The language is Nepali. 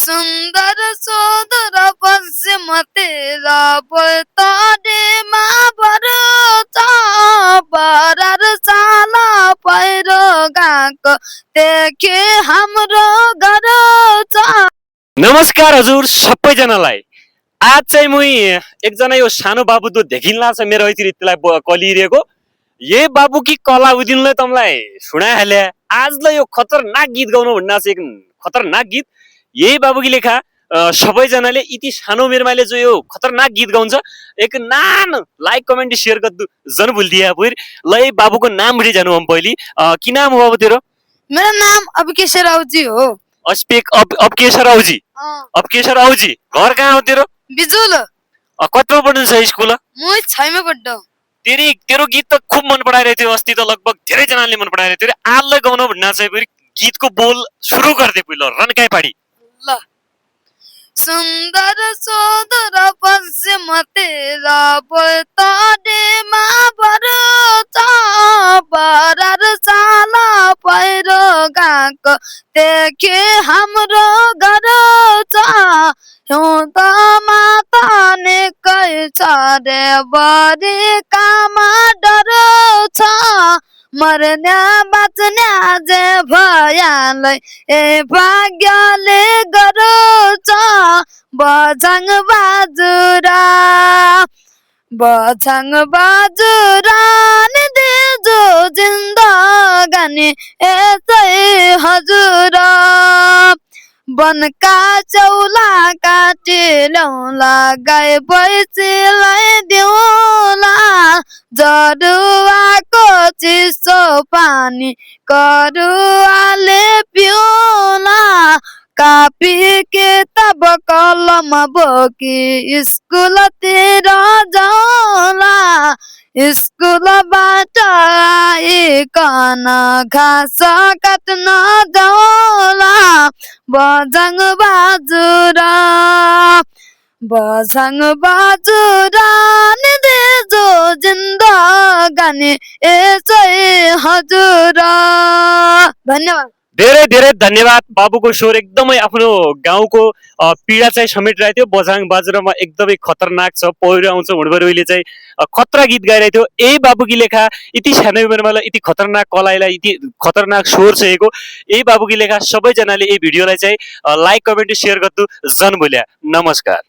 सुंदर सुंदर पश्चिम तेरा बोलता डेमा भरोसा बरार साला पहिरो गएको देखे हाम्रो घर छ। नमस्कार हजुर सबैजनालाई। आज चाहिँ म एकजना यो सानो बाबु त देखिन्ला छ मेरो ऐतिहृत्यलाई कलिरहेको ये बाबु की कला उदिनले तमलाई सुनाइहाले। आजलाई यो खतरनाक गीत गाउनु भन्ना छ, एक खतरनाक गीत यही बाबु की लेखा सबैजनाले यति सानो उमेरमाले जो यो खतरनाक गीत गाउँछ एक नाम लाइक कमेन्ट शेयर गर्दु जन भुल्दिया फिर ल ये बाबुको नाम भेटी जानु हम पहिली कि नाम हो बाबु तेरो? मेरा नाम अभिकेश राउजी हो। अब केशर आउजी। अब केशर आउजी घर कहाँ हो तेरो? बिजुल। कत्रो पढ्नु छ स्कुल? म 6 मा पढ्दो। तेरो गीत त खूब मन पराइरहेको थियो अस्ति त लगभग धेरै जनाले मन पराइरहेको थियो। आजलाई गाउन भन्ना चाहिँ फेरि गीतको बोल सुरु गर्दै पहिलो रनकाई पाडी ल। सुंदर सुंदर पश्चिम तेरा बोलता डेमा भरोसा बरार साला पहिरो गएको देखे हाम्रो घर छ। हिउँद माता निकै छ रे बढी कामा डर छ मर्ने बाँच्ने जे भयालै ए भाग्यले गरोछ। बझाङ बाजुरा बझाङ बाजुरा नि दिजो जिन्दगानी यसै हजुर। बनका चौला काटी ल्याउला गाई भैँसीलाई दिउला जरुवाको चिसो पानी करुवाले पिउला कापी किताब कलम बोकी स्कुलतिर जाउला स्कुलबाट आइकन घाँस काट्न जाउला बझाङ बाजुरा बझाङ बाजुरा नि दिजो जिन्दगानी यसै हजुर। धन्यवाद। धेरै धेरै धन्यवाद। बाबुको स्वर एकदमै आफ्नो गाउँको पीडा चाहिँ समेटिरहेको थियो। बझाङ बाजुरामा एकदमै खतरनाक छ, पहिरो आउँछ हुँडबरुले चाहिँ खतरा गीत गाइरहेको थियो। यही बाबुकी लेखा यति सानो उमेरमा यति खतरनाक कलाइलाई यति खतरनाक स्वर छैको यही बाबुकी लेखा सबैजनाले यही भिडियोलाई चाहिँ लाइक कमेन्ट शेयर गर्दु जन भुल्या। नमस्कार।